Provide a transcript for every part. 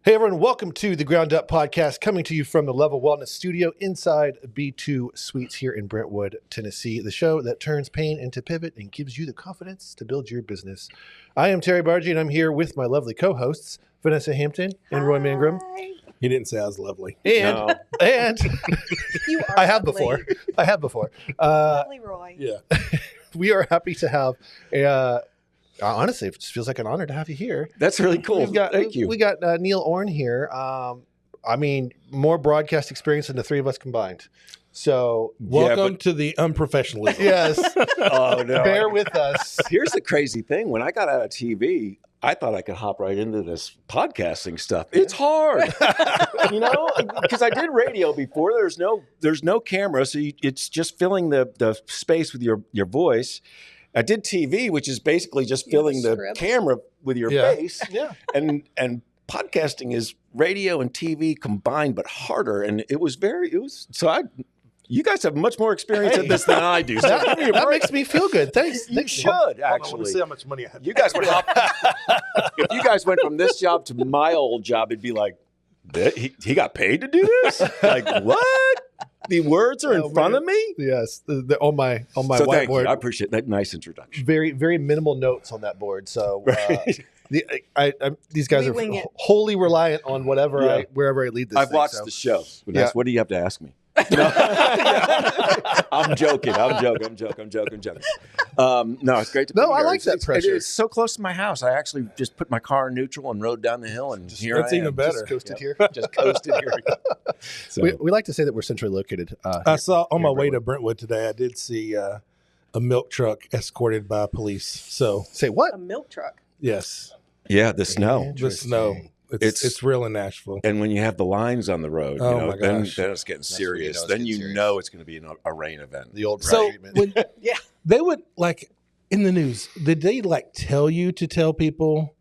Hey everyone, welcome to the Ground Up Podcast, coming to you from the Level Wellness Studio inside B2 Suites here in Brentwood, Tennessee, the show that turns pain into pivot and gives you the confidence to build your business. I am Terry Barga, and I'm here with my lovely co-hosts, Vanessa Hampton and Roy Mangrum. He didn't say I was lovely. And You are I have lovely. before. Lovely Roy. Yeah. We are happy to have honestly, it just feels like an honor to have you here. That's really cool. Thank you. We got Neil Orne here. I mean, more broadcast experience than the three of us combined. So, Welcome to the unprofessionalism. yes, Oh, no. bear with us. Here's the crazy thing. When I got out of TV, I thought I could hop right into this podcasting stuff. It's hard, because I did radio before. There's no camera, so it's just filling the space with your voice. I did TV, which is basically just filling the camera with your face. Yeah. And podcasting is radio and TV combined, but harder. And you guys have much more experience at this than I do. So That makes me feel good. Thanks. you should I want to actually. see how much money I have. You guys would if you guys went from this job to my old job, it'd be like, he got paid to do this? Like, what? The words are in front of me? Yes, on my So thank you. whiteboard. I appreciate that nice introduction. Very, very minimal notes on that board. So Right. these guys We are wing it. wholly reliant on wherever Yeah. wherever I lead this. I've thing, watched so. the show. Yeah. What do you have to ask me? I'm joking. No, it's great to be No, I here. like that pressure. It's so close to my house. I actually just put my car in neutral and rode down the hill, and here That's I am. even better. Just coasted here. Just coasted here. So, We like to say that we're centrally located. I saw on my here in way to Brentwood today, I did see a milk truck escorted by police. So, Say what? A milk truck. yes, yeah, the snow. the snow. It's- It's real in Nashville. And when you have the lines on the road, Oh, my then gosh. it's getting serious. Then you know it's going to be a rain event. The old So treatment. when Yeah. they would in the news, did they tell you to tell people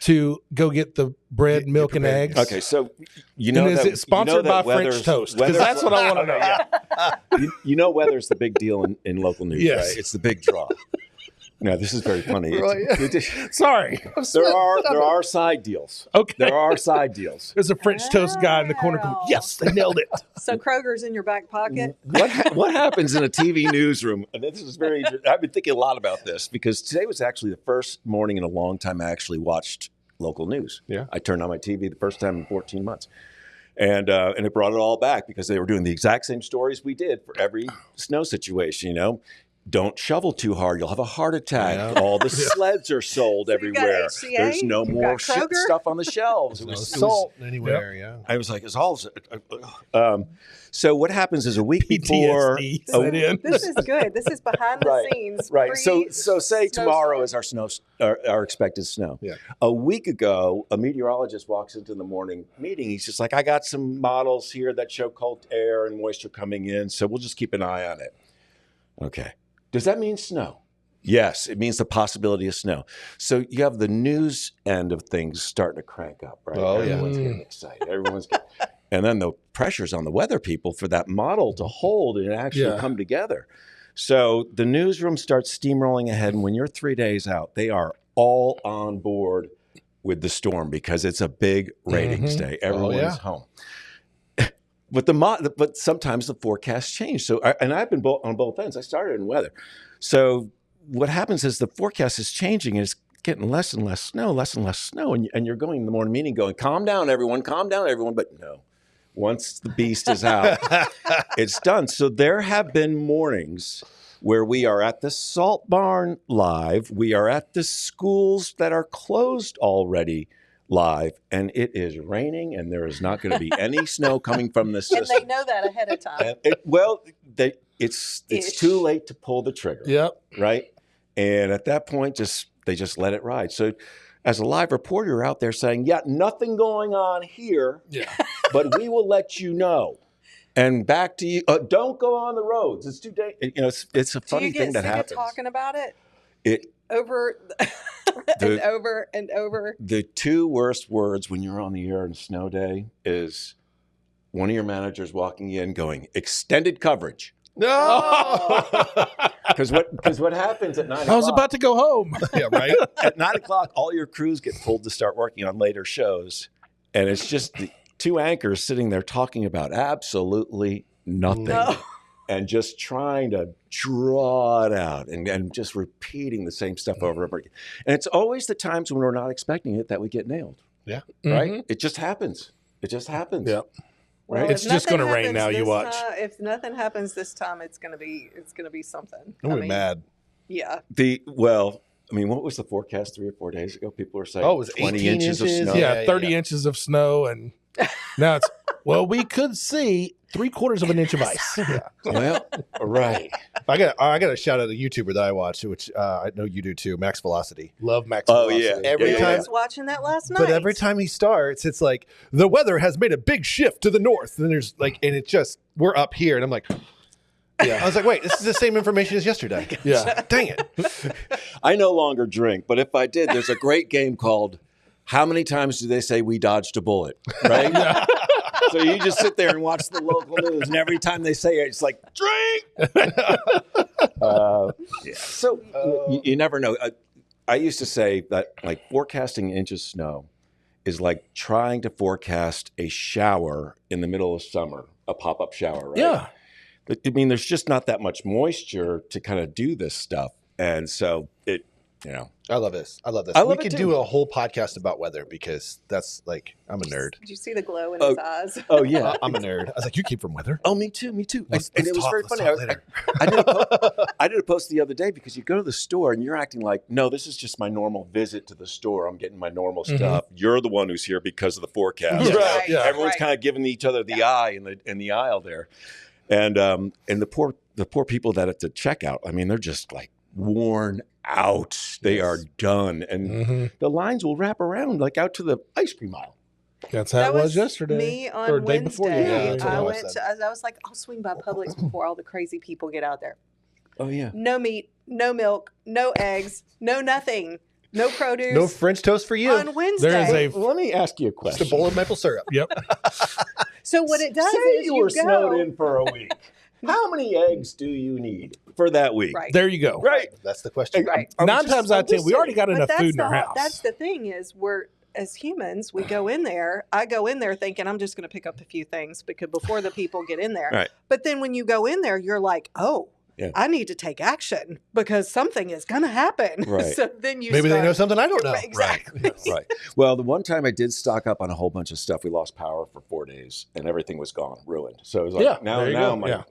to go get the bread, milk, and eggs? Okay, so you know And is that, it sponsored by French toast? Because that's what I want to know. Yeah. you know weather's the big deal in local news, Yes. right? It's the big draw. No, this is very funny. Right. Sorry. There are side deals. Okay. There are side deals. There's a French toast guy in the corner going, Wow. yes, they nailed it. So Kroger's in your back pocket. What happens in a TV newsroom? And this is very. I've been thinking a lot about this because today was actually the first morning in a long time I actually watched local news. Yeah. I turned on my TV the first time in 14 months. And it brought it all back because they were doing the exact same stories we did for every snow situation, Don't shovel too hard. You'll have a heart attack. Yeah. All the sleds are sold So you got everywhere. HCA, There's no you more got Kroger. stuff on the shelves. No salt anywhere. Yeah. I was like, it's all. So what happens is a week before. PTSD set in. This is good. This is behind the Right, scenes. Right. So say tomorrow snowstorm. is our expected snow. Yeah. A week ago, a meteorologist walks into the morning meeting. He's just like, I got some models here that show cold air and moisture coming in, so we'll just keep an eye on it. Okay. Does that mean snow? Yes, it means the possibility of snow. So you have the news end of things starting to crank up, right? Oh, yeah. Everyone's getting excited. And then the pressure's on the weather people for that model to hold and actually come together. So the newsroom starts steamrolling ahead, and when you're 3 days out, they are all on board with the storm because it's a big ratings day. Everyone's home. But sometimes the forecasts change. So, I've been on both ends. I started in weather. So what happens is the forecast is changing, and it's getting less and less snow, and you're going in the morning meeting going, calm down, everyone. But no, once the beast is out, it's done. So there have been mornings where we are at the salt barn live. We are at the schools that are closed already live, and it is raining, and there is not going to be any snow coming from the And system. they know that ahead of time. It's too late to pull the trigger. Yep. Right? And at that point, they just let it ride. So as a live reporter, you're out there saying, yeah, nothing going on here, but we will let you know. And back to you. Don't go on the roads. It's too dangerous. It's a funny thing that happens. Do you get sick of talking about it? It Over and over and over. The two worst words when you're on the air on a snow day is one of your managers walking in going, extended coverage. No. Because what happens at 9 o'clock? I was about to go home. Yeah, right. At 9 o'clock, all your crews get pulled to start working on later shows. and it's just the two anchors sitting there talking about absolutely nothing. No. And just trying to draw it out and just repeating the same stuff over and over again. And it's always the times when we're not expecting it that we get nailed. Yeah. Right? It just happens. It just happens. Yep. Well, It's if just nothing gonna rain happens now, you this watch. If nothing happens this time, it's gonna be something. I'm gonna be mad. Yeah. What was the forecast 3 or 4 days ago? People were saying Oh, it was 20 18 inches of inches. snow. Yeah, Yeah, 30 yeah. inches of snow, and now it's we could see 3/4 of an inch of ice. Yeah. Well, right. I got to shout out a YouTuber that I watch, which I know you do too, Max Velocity. Love Max. Oh, Velocity. yeah. Every I time, was watching that last night. but every time he starts, it's like the weather has made a big shift to the north, and there's like, and it's just we're up here, and I'm like, I was like, wait, this is the same information as yesterday. Yeah. Dang it. I no longer drink, but if I did, there's a great game called How Many Times Do They Say We Dodged a Bullet? Right? So you just sit there and watch the local news, and every time they say it, it's like, drink! So you never know. I used to say that like forecasting inches of snow is like trying to forecast a shower in the middle of summer, a pop-up shower, right? Yeah. I mean, there's just not that much moisture to kind of do this stuff. And so it, I love this. I love we it could too. do a whole podcast about weather because that's like, I'm a nerd. Did you see the glow in his eyes? Oh, yeah. I'm a nerd. I was like, you came from weather? Oh, me too. And Let's it was talk- very let's funny. talk later. I did a post the other day because you go to the store and you're acting like, no, this is just my normal visit to the store. I'm getting my normal stuff. You're the one who's here because of the forecast. Yes. Right, Yeah. Everyone's right. kind of giving each other the eye in the aisle there. And the poor people that at the checkout, I mean, they're just like worn out. They are done. And the lines will wrap around like out to the ice cream aisle. That's how That it was yesterday. Me on or day Wednesday. before. Yeah, that's what I I went. said. I was like, I'll swing by Publix before all the crazy people get out there. Oh, yeah. No meat, no milk, no eggs, no nothing, no produce. No French toast for you. on Wednesday. There is a Let me ask you a question. Just a bowl of maple syrup. Yep. So what it does Say is you were go. snowed in for a week. How many eggs do you need for that week? Right. There you go. Right. That's the question. Right. I'm 9 just- times out I'm of 10, just we already saying. got enough food in our house. That's the thing is we're as humans, we go in there. I go in there thinking I'm just going to pick up a few things because before the people get in there. Right. But then when you go in there, you're like, oh, Yeah. I need to take action because something is going to happen. Right. So then you Maybe they start- know something I don't know. Exactly. Right. Well, the one time I did stock up on a whole bunch of stuff, we lost power for 4 days and everything was gone, ruined. So it was like, Yeah, now there you go. I'm like,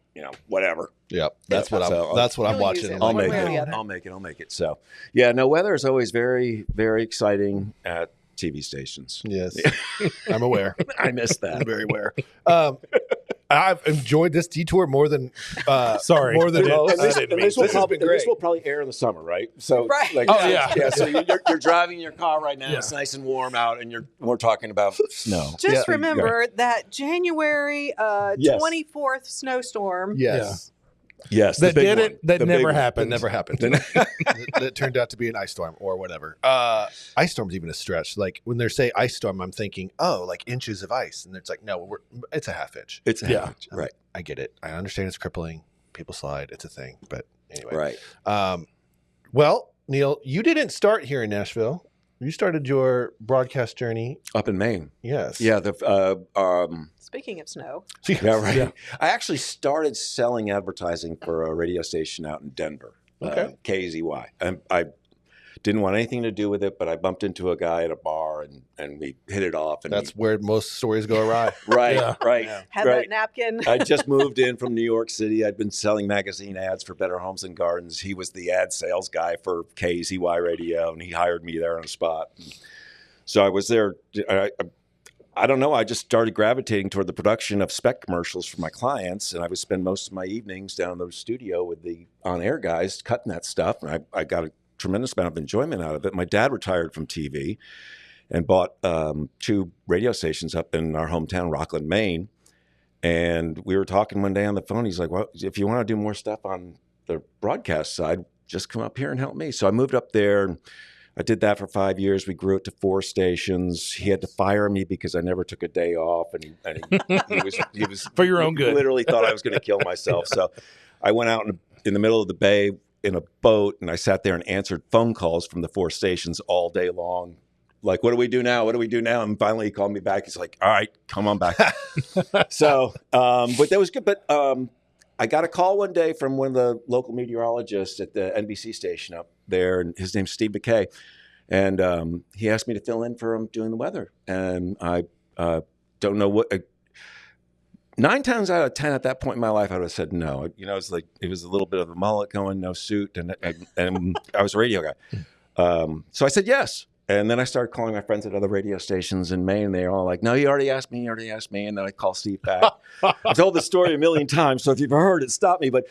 whatever. Yep. That's what So, I'm You'll watching. use it. I'm I'll One like, make way or the it. other. I'll make it. So, yeah, no, weather is always very, very exciting at TV stations. Yes. I'm aware. I miss I'm that. very aware. I've enjoyed this detour more than Sorry. more than And most. this- and This Will probably air in the summer, right? So, Right. like, Oh, yeah. So you're driving your car right now. Yeah. It's nice and warm out, and we're talking about snow. Just Yeah. remember that January Yes. 24th snowstorm. Yes. Yes, That never happened. That never happened. That turned out to be an ice storm or whatever. Ice storm's even a stretch. Like when they say ice storm, I'm thinking, oh, like inches of ice, and it's like, no, it's a half inch. It's Yeah. right, I get it. I understand it's crippling. People slide. It's a thing. But anyway, right. Well, Neil, you didn't start here in Nashville. You started your broadcast journey. Up in Maine. Yes. Yeah. Speaking of snow, Yeah, right. Yeah. I actually started selling advertising for a radio station out in Denver, Okay. KZY. And I didn't want anything to do with it, but I bumped into a guy at a bar and we hit it off. And That's where most stories go awry. right, Yeah. right, Yeah. have right. that napkin. I just moved in from New York City. I'd been selling magazine ads for Better Homes and Gardens. He was the ad sales guy for KZY Radio, and he hired me there on the spot. So I was there. I don't know. I just started gravitating toward the production of spec commercials for my clients, and I would spend most of my evenings down in the studio with the on-air guys cutting that stuff, and I got a tremendous amount of enjoyment out of it. My dad retired from TV and bought 2 radio stations up in our hometown, Rockland, Maine, and we were talking one day on the phone. He's like, well, if you want to do more stuff on the broadcast side, just come up here and help me. So I moved up there, and I did that for 5 years. We grew it to 4 stations. He had to fire me because I never took a day off, and he was For your own good. Literally thought I was going to kill myself. So I went out in the middle of the bay in a boat, and I sat there and answered phone calls from the 4 stations all day long, like, what do we do now? What do we do now? And finally he called me back. He's like, all right, come on back. So, but that was good. But I got a call one day from one of the local meteorologists at the NBC station up there, and his name's Steve McKay. And he asked me to fill in for him doing the weather. And I don't know what, 9 times out of 10 at that point in my life, I would have said no. You know, it's like, it was a little bit of a mullet going, no suit. And I was a radio guy. So I said yes. And then I started calling my friends at other radio stations in Maine. They're all like, no, you already asked me. And then I call Steve back. I've told this story a million times, so if you've heard it, stop me. But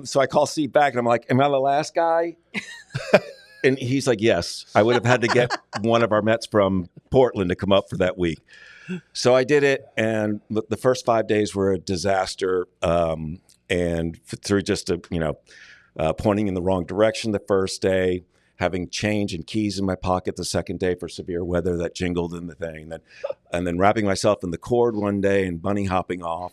so I call Steve back, and I'm like, am I the last guy? And he's like, yes. I would have had to get one of our Mets from Portland to come up for that week. So I did it, and the first 5 days were a disaster. And through just pointing in the wrong direction the first day, having change and keys in my pocket the second day for severe weather that jingled in the thing, and then wrapping myself in the cord one day and bunny hopping off.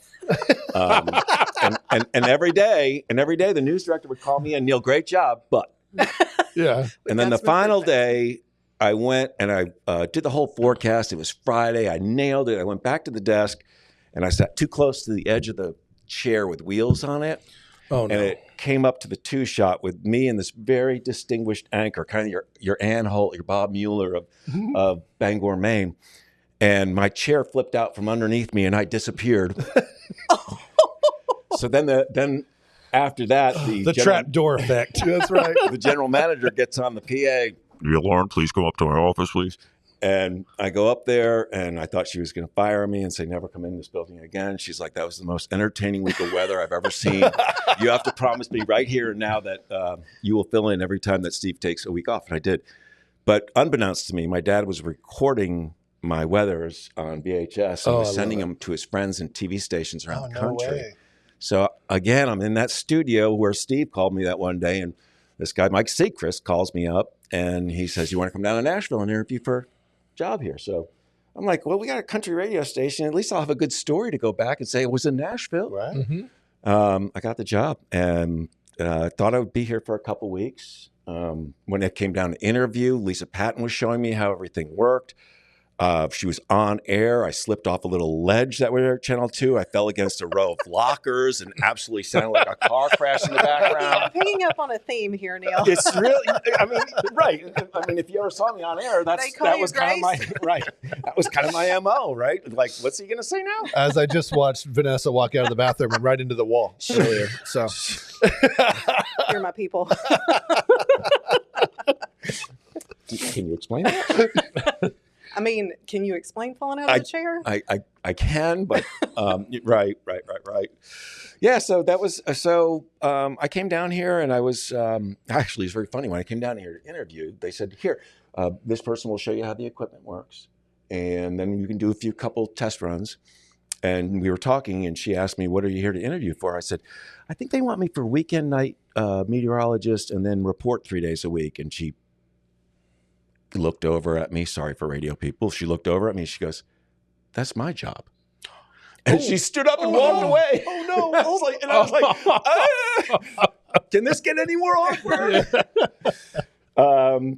And every day the news director would call me and Neil, great job, but Yeah. and then the final day I went and I did the whole forecast. It was Friday. I nailed it. I went back to the desk and I sat too close to the edge of the chair with wheels on it. Oh, no. And it came up to the 2-shot with me and this very distinguished anchor, kind of your Ann Holt, your Bob Mueller of Bangor, Maine. And my chair flipped out from underneath me and I disappeared. So then after that, the trap door effect. That's right. the general manager gets on the PA. Neil Orne, please come up to my office, please. And I go up there, and I thought she was going to fire me and say, never come in this building again. She's like, that was the most entertaining week of weather I've ever seen. You have to promise me right here and now that you will fill in every time that Steve takes a week off. And I did. But unbeknownst to me, my dad was recording my weathers on VHS and was sending them to his friends and TV stations around the country. No way. So again, I'm in that studio where Steve called me that one day, and this guy, Mike Seacrest, calls me up, and he says, you want to come down to Nashville and interview for job here? So I'm like, well, we got a country radio station. At least I'll have a good story to go back and say it was in Nashville. Right. Mm-hmm. I got the job and thought I would be here for a couple weeks. When it came down to interview, Lisa Patton was showing me how everything worked. She was on air. I slipped off a little ledge that was at Channel 2. I fell against a row of lockers and absolutely sounded like a car crash in the background. Picking up on a theme here, Neil. It's really, I mean, right. I mean, if you ever saw me on air, that was kind of my, right. That was kind of my MO, right? Like, what's he going to say now? As I just watched Vanessa walk out of the bathroom and right into the wall earlier. So You're my people. Can you explain that? I mean, can you explain falling out of the chair? I can, but right. Yeah, so that was I came down here and I was actually it's very funny when I came down here to interview. They said, "Here, this person will show you how the equipment works, and then you can do a couple test runs." And we were talking, and she asked me, "What are you here to interview for?" I said, "I think they want me for weekend night meteorologist, and then report 3 days a week." And she looked over at me. Sorry for radio people. She looked over at me. She goes, "That's my job." And she stood up and walked away. Oh no! I was like, can this get any more awkward?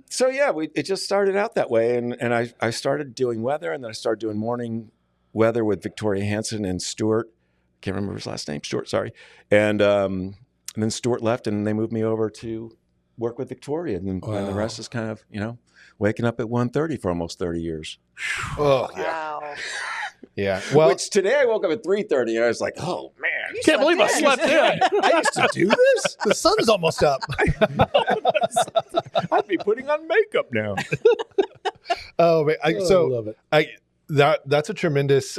So yeah, it just started out that way, and I started doing weather, and then I started doing morning weather with Victoria Hansen and Stuart. Can't remember his last name. Stuart, sorry. And then Stuart left, and they moved me over to work with Victoria, and the rest is kind of waking up at 1:30 for almost 30 years. Oh yeah. Wow. Yeah. Well, which today I woke up at 3:30 and I was like, oh man, can't believe I slept in. I used to do this. The sun's almost up. I'd be putting on makeup now. Oh man. I love it. That's a tremendous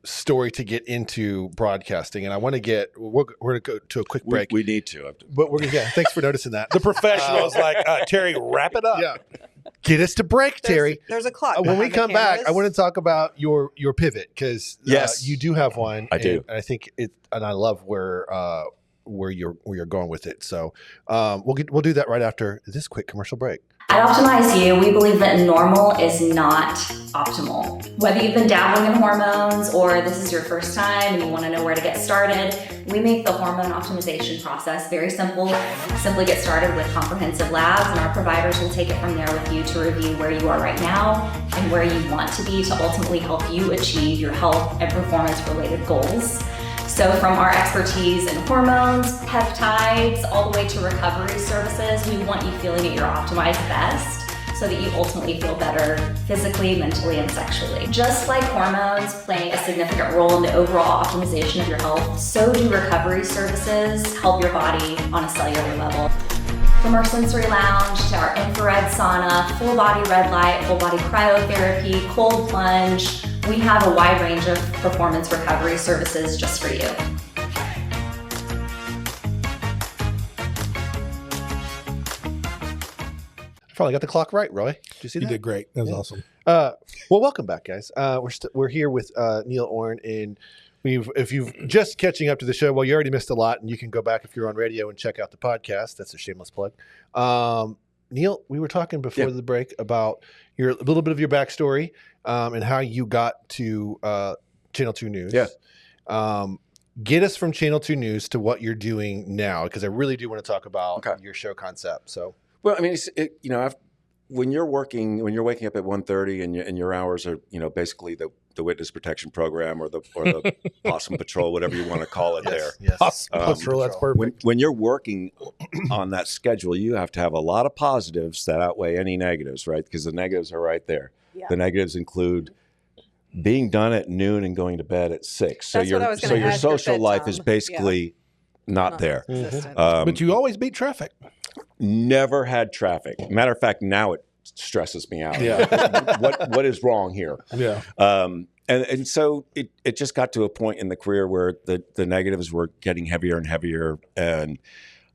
story to get into broadcasting, and I want to we're going to go to a quick break. We need to. But thanks for noticing that. The professionals Terry, wrap it up. Yeah. Get us to break, Terry. There's a clock. When we come back, I want to talk about your pivot, because yes, you do have one. I do. And I think and I love where you're going with it. So we'll do that right after this quick commercial break. At OptimizeU, we believe that normal is not optimal. Whether you've been dabbling in hormones or this is your first time and you want to know where to get started, we make the hormone optimization process very simple. Simply get started with comprehensive labs, and our providers will take it from there with you to review where you are right now and where you want to be to ultimately help you achieve your health and performance-related goals. So from our expertise in hormones, peptides, all the way to recovery services, we want you feeling at your optimized best so that you ultimately feel better physically, mentally, and sexually. Just like hormones playing a significant role in the overall optimization of your health, so do recovery services help your body on a cellular level. From our sensory lounge to our infrared sauna, full body red light, full body cryotherapy, cold plunge, we have a wide range of performance recovery services just for you. Probably got the clock right, Roy. Did you see that? You did great. That was awesome. Well, welcome back, guys. We're here with Neil Orne, and if you've just catching up to the show, well, you already missed a lot, and you can go back if you're on radio and check out the podcast. That's a shameless plug. Neil, we were talking before the break about a little bit of your backstory and how you got to Channel 2 News. Yeah. Get us from Channel 2 News to what you're doing now, because I really do want to talk about your show concept. So. Well, I mean, when you're waking up at 1:30 and your hours are, basically the witness protection program or the possum patrol, whatever you want to call it there. Yes. Possum patrol, that's perfect. When you're working on that schedule, you have to have a lot of positives that outweigh any negatives, right? Because the negatives are right there. Yeah. The negatives include being done at noon and going to bed at 6. So your social life is basically not there. Mm-hmm. But you always beat traffic. Never had traffic. Matter of fact, now it stresses me out. Yeah. What is wrong here? Yeah. And so it just got to a point in the career where the negatives were getting heavier and heavier, and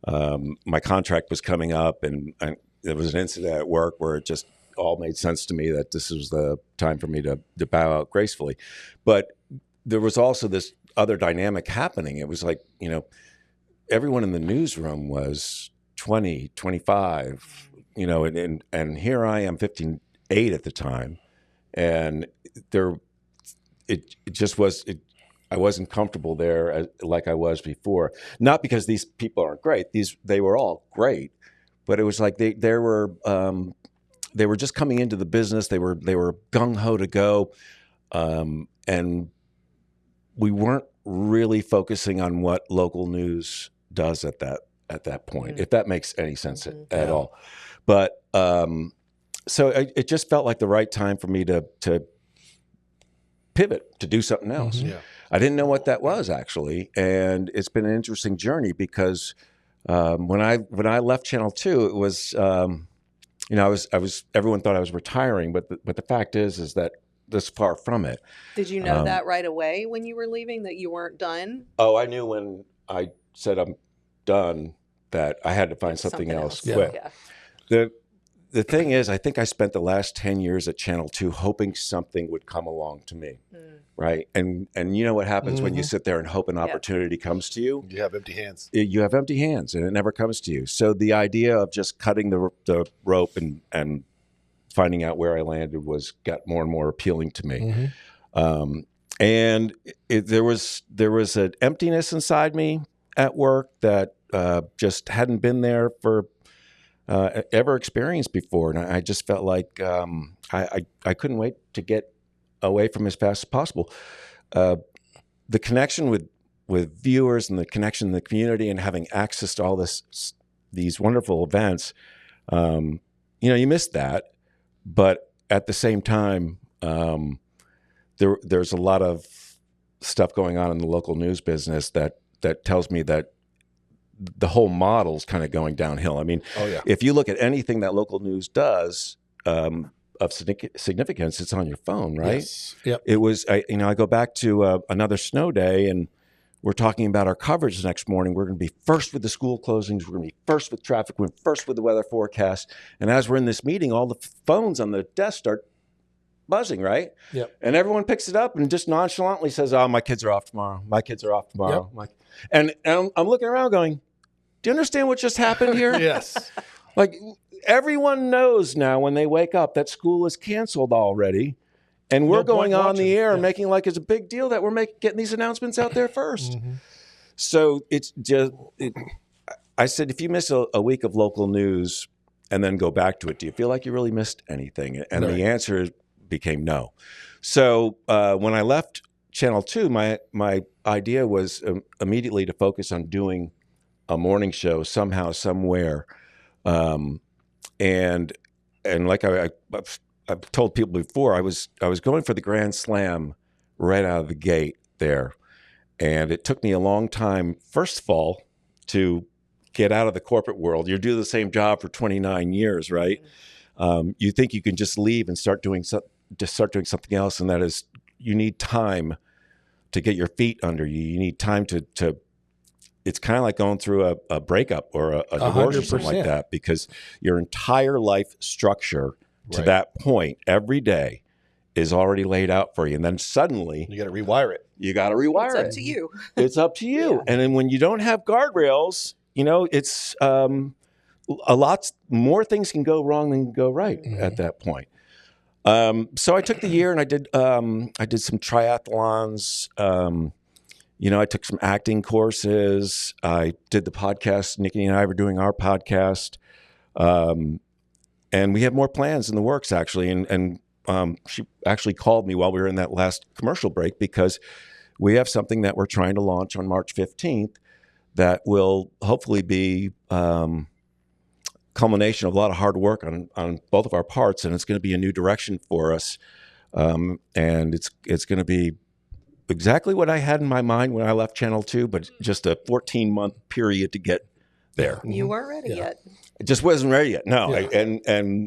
my contract was coming up, and there was an incident at work where it just all made sense to me that this was the time for me to bow out gracefully. But there was also this other dynamic happening. It was like, everyone in the newsroom was 20, 25, and here I am 58 at the time. And I wasn't comfortable there like I was before. Not because these people aren't great. They were all great, but it was like they were just coming into the business. They were gung ho to go. And we weren't really focusing on what local news does at that point, if that makes any sense at all. But so it just felt like the right time for me to pivot, to do something else. Mm-hmm. Yeah. I didn't know what that was, actually, and it's been an interesting journey because when I left Channel 2, it was everyone thought I was retiring, but the fact is that this far from it. Did you know that right away when you were leaving, that you weren't done? Oh, I knew when I said I'm done that I had to find something else quick. Yeah. The thing is, I think I spent the last 10 years at Channel 2 hoping something would come along to me, right? And you know what happens when you sit there and hope an opportunity comes to you? You have empty hands. You have empty hands, and it never comes to you. So the idea of just cutting the rope and finding out where I landed got more and more appealing to me. Mm-hmm. And there was an emptiness inside me at work that just hadn't been there for ever experienced before, and I just felt like I couldn't wait to get away from as fast as possible. The connection with viewers and the connection in the community and having access to all these wonderful events, you miss that. But at the same time, there's a lot of stuff going on in the local news business that tells me that the whole model's kind of going downhill. I mean, if you look at anything that local news does of significance, it's on your phone, right? Yes. Yep. It was, I go back to another snow day, and we're talking about our coverage the next morning. We're going to be first with the school closings. We're going to be first with traffic. We're first with the weather forecast. And as we're in this meeting, all the phones on the desk start buzzing, right? Yep. And everyone picks it up and just nonchalantly says, "Oh, my kids are off tomorrow. My kids are off tomorrow." Yep. And I'm looking around going, do you understand what just happened here? Yes. Like, everyone knows now when they wake up that school is canceled already. And we're No going point on the watching. air and Yeah. making like it's a big deal that we're getting these announcements out there first. Mhm. So it's just, I said, if you miss a week of local news and then go back to it, do you feel like you really missed anything? And Right. the answer became no. So when I left Channel 2, my idea was immediately to focus on doing a morning show somehow, somewhere. And like I've told people before, I was going for the Grand Slam right out of the gate there. And it took me a long time, first of all, to get out of the corporate world. You do the same job for 29 years, right? You think you can just leave and start doing something else, and that is, you need time to get your feet under you. You need time to it's kind of like going through a breakup or a divorce or something like 100%. that, because your entire life structure to Right. that point every day is already laid out for you. And then suddenly You got to rewire it. you got to rewire It's it. up to you. It's up to you. Yeah. And then when you don't have guardrails, it's a lot more things can go wrong than go right at that point. So I took the year and I did some triathlons. I took some acting courses. I did the podcast. Nikki and I were doing our podcast. And we have more plans in the works, actually. And she actually called me while we were in that last commercial break, because we have something that we're trying to launch on March 15th that will hopefully be culmination of a lot of hard work on both of our parts. And it's going to be a new direction for us. And it's going to be exactly what I had in my mind when I left Channel 2, but just a 14-month period to get there. You weren't ready yet. It just wasn't ready yet. No, Yeah.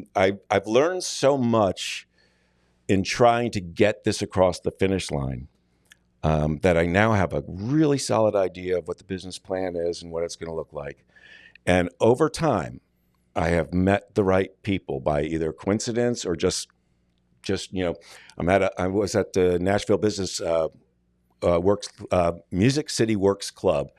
I've learned so much in trying to get this across the finish line that I now have a really solid idea of what the business plan is and what it's going to look like. And over time, I have met the right people by either coincidence or just I was at the Nashville Business Music City Works Club,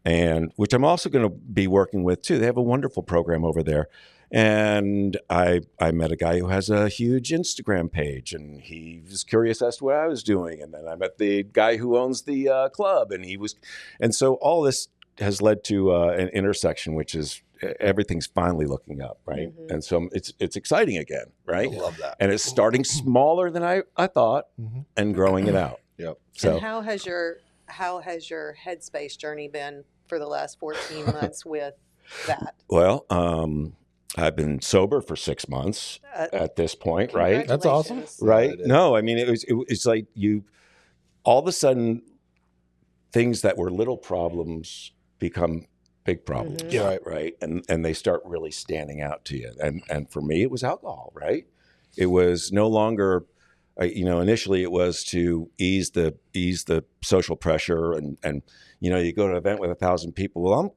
and which I'm also going to be working with too. They have a wonderful program over there. And I met a guy who has a huge Instagram page, and he was curious as to what I was doing. And then I met the guy who owns the club, and so all this has led to an intersection, which is everything's finally looking up, right? Mm-hmm. And so it's exciting again, right? I love that. And it's starting smaller than I thought, and growing it out. Yep. So And how has your headspace journey been for the last 14 months with that? well, I've been sober for 6 months at this point, right? That's awesome. Congratulations. Right? it is. No, I mean it's like you all of a sudden things that were little problems become big problems. Mhm. Yeah. Right. And they start really standing out to you. And for me it was alcohol, right? It was no longer initially it was to ease the social pressure and you go to an event with 1,000 people. Well,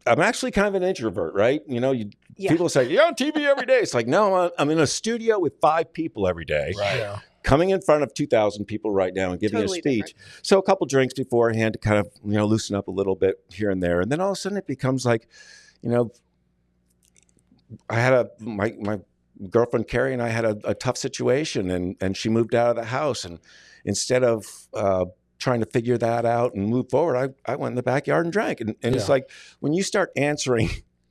I'm actually kind of an introvert, right? Yeah. People say, you're on TV every day. It's like, no, I'm in a studio with 5 people every day, Right. Yeah. coming in front of 2,000 people right now and giving Totally a speech. So a couple drinks beforehand to kind of, loosen up a little bit here and there. And then all of a sudden it becomes like, I had my girlfriend Carrie and I had a tough situation, and she moved out of the house, and instead of trying to figure that out and move forward, I went in the backyard and drank. And it's like when you start answering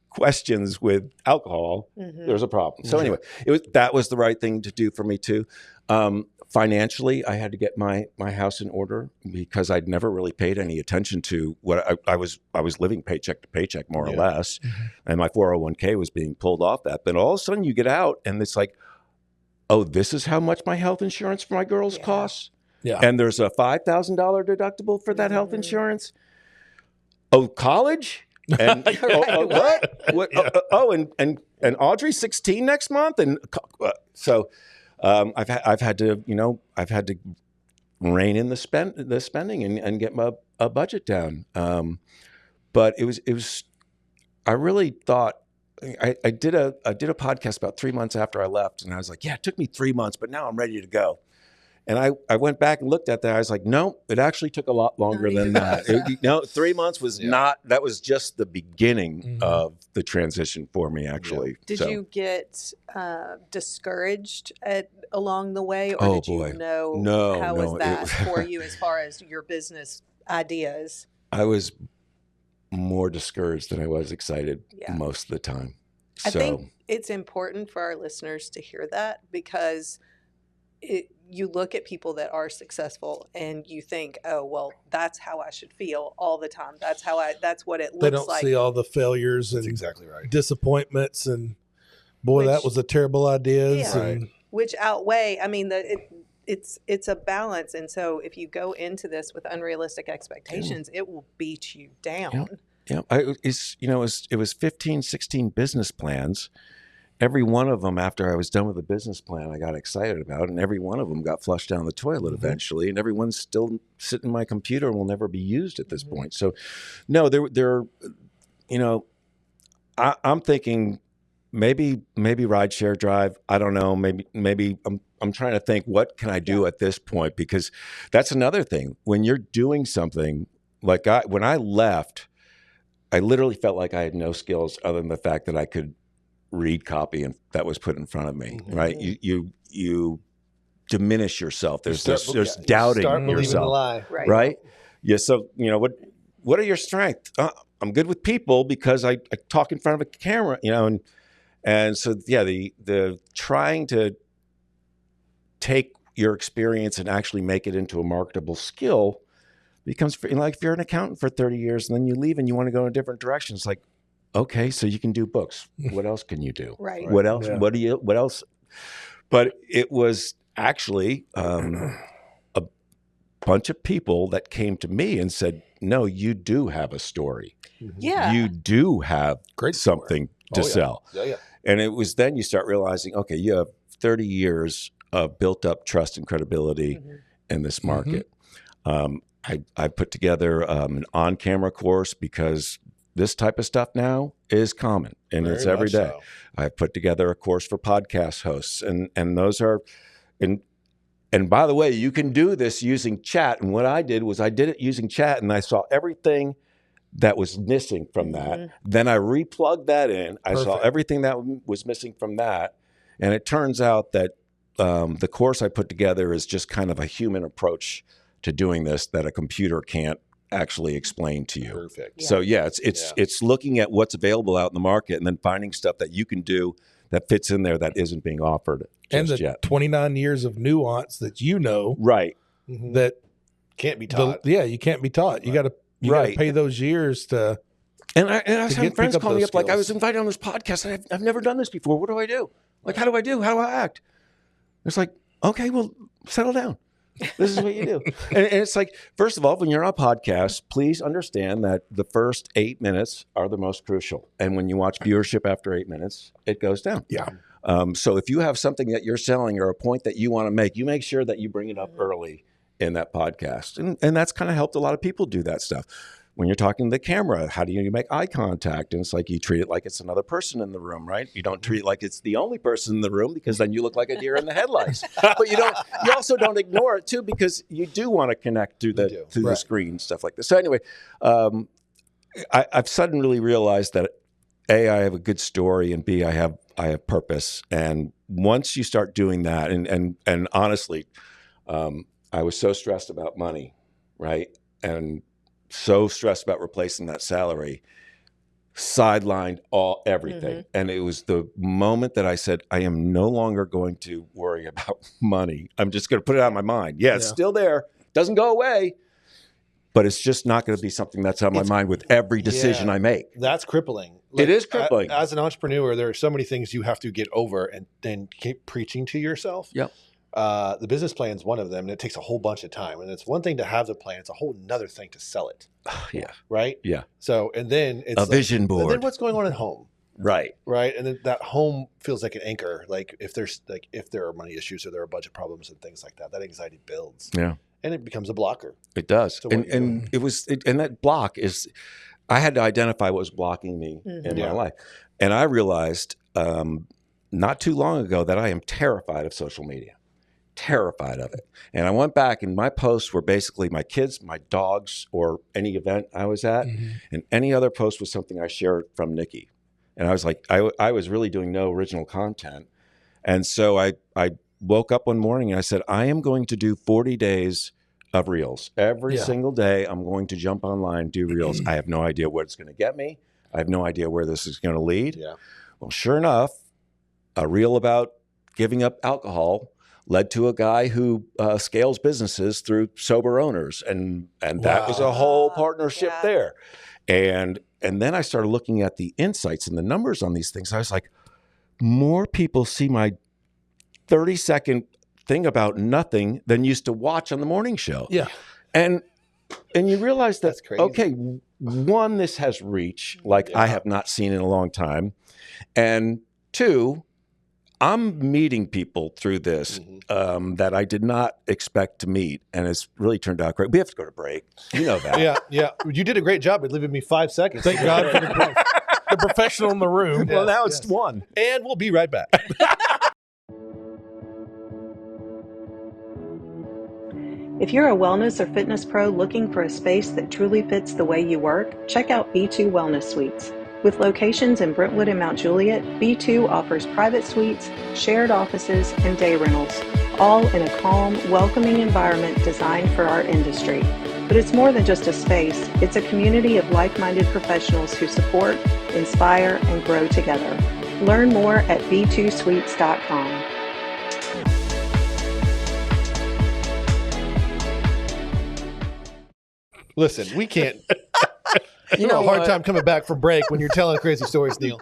questions with alcohol, Mhm. there's a problem. So anyway, that was the right thing to do for me too. Financially, I had to get my house in order because I'd never really paid any attention to what I was living paycheck to paycheck, more or less. And my 401k was being pulled off that. But all of a sudden you get out and it's like, oh, this is how much my health insurance for my girls costs? Yeah. And there's a $5,000 deductible for that health insurance? Oh, college? And what? And Audrey's 16 next month, and so I've had to rein in the spending and get a budget down. But it was I really thought I did a podcast about 3 months after I left, and I was like, yeah, it took me 3 months, but now I'm ready to go. And I went back and looked at that. I was like, no, it actually took a lot longer than that. 3 months was not, that was just the beginning of the transition for me, actually. Did you get discouraged along the way, or did you know how was that for you as far as your business ideas? I was more discouraged than I was excited most of the time. I think it's important for our listeners to hear that, because you look at people that are successful and you think, oh, well, that's how I should feel all the time. That's what it looks like. They don't see all the failures and exactly right. disappointments and that was a terrible idea. Yeah, and which outweigh, I mean, it's a balance. And so if you go into this with unrealistic expectations, it will beat you down. Yeah. It was 15, 16 business plans. Every one of them, after I was done with the business plan, I got excited about, and every one of them got flushed down the toilet eventually, and everyone's still sitting in my computer and will never be used at this point. So, no, I'm thinking maybe rideshare drive. I don't know. Maybe I'm trying to think, what can I do at this point? Because that's another thing. When you're doing something like when I left, I literally felt like I had no skills other than the fact that I could read copy and that was put in front of me, right? You diminish yourself. There's doubting yourself, the lie. Right? Yeah. So what are your strengths? I'm good with people because I talk in front of a camera, and so the trying to take your experience and actually make it into a marketable skill becomes like if you're an accountant for 30 years and then you leave and you want to go in a different direction. It's like, okay, so you can do books. What else can you do? Right. What else? Yeah. What else? But it was actually a bunch of people that came to me and said, no, you do have a story. Yeah. You do have something to sell. Yeah. And it was then you start realizing, okay, you have 30 years of built up trust and credibility in this market. I put together an on-camera course because this type of stuff now is common and it's every day. So. I've put together a course for podcast hosts and those are, and by the way, you can do this using chat. And what I did was I did it using chat and I saw everything that was missing from that. Then I replugged that in. I saw everything that was missing from that. And it turns out that the course I put together is just kind of a human approach to doing this that a computer can't actually explain to you. Perfect. Yeah. So it's looking at what's available out in the market and then finding stuff that you can do that fits in there that isn't being offered and just the yet. 29 years of nuance that right that can't be taught. You can't be taught. You got to pay those years to. And I was having friends call me up like, I was invited on this podcast and I've never done this before. What do I do? Like, how do I act? It's like, okay, well, settle down. This is what you do. And it's like, first of all, when you're on a podcast, please understand that the first 8 minutes are the most crucial. And when you watch viewership after 8 minutes, it goes down. Yeah. So if you have something that you're selling or a point that you want to make, you make sure that you bring it up early in that podcast. And that's kind of helped a lot of people do that stuff. When you're talking to the camera, how do you make eye contact? And it's like you treat it like it's another person in the room, right? You don't treat it like it's the only person in the room because then you look like a deer in the headlights. But you also don't ignore it too because you do want to connect through the screen, stuff like this. So anyway, I've suddenly realized that A, I have a good story, and B, I have purpose. And once you start doing that, and honestly, I was so stressed about money, right? And so stressed about replacing that salary, sidelined everything. And it was the moment that I said, I am no longer going to worry about money. I'm just going to put it out of my mind. Yeah, it's still there. Doesn't go away. But it's just not going to be something that's on my mind with every decision I make. That's crippling. It is crippling. As an entrepreneur, there are so many things you have to get over and then keep preaching to yourself. Yep. The business plan is one of them, and it takes a whole bunch of time. And it's one thing to have the plan; it's a whole nother thing to sell it. Yeah. Right. Yeah. So, and then it's a vision board. And then what's going on at home? Right. Right. And then that home feels like an anchor. Like if there are money issues or there are budget problems and things like that, that anxiety builds. Yeah. And it becomes a blocker. It does. And that block is, I had to identify what was blocking me in my life, and I realized not too long ago that I am terrified of social media. terrified of it. And I went back, and my posts were basically my kids, my dogs, or any event I was at. And any other post was something I shared from Nikki. And I was like, I was really doing no original content. And so I woke up one morning and I said, I am going to do 40 days of reels. Every single day, I'm going to jump online, do reels. I have no idea what it's going to get me. I have no idea where this is going to lead. Yeah. Well, sure enough, a reel about giving up alcohol led to a guy who scales businesses through sober owners. And that was a whole partnership there. And then I started looking at the insights and the numbers on these things. I was like, more people see my 30-second thing about nothing than used to watch on the morning show. Yeah. And you realize that, okay, one, this has reach like I have not seen in a long time. And two, I'm meeting people through this that I did not expect to meet, and it's really turned out great. We have to go to break. You know that. Yeah. You did a great job at leaving me 5 seconds. Thank God for the professional in the room. Well, now it's one. And we'll be right back. If you're a wellness or fitness pro looking for a space that truly fits the way you work, check out B2 Wellness Suites. With locations in Brentwood and Mount Juliet, B2 offers private suites, shared offices, and day rentals, all in a calm, welcoming environment designed for our industry. But it's more than just a space, it's a community of like-minded professionals who support, inspire, and grow together. Learn more at b2suites.com. Listen, we can't. You know, a hard time coming back from break when you're telling crazy stories, Neil.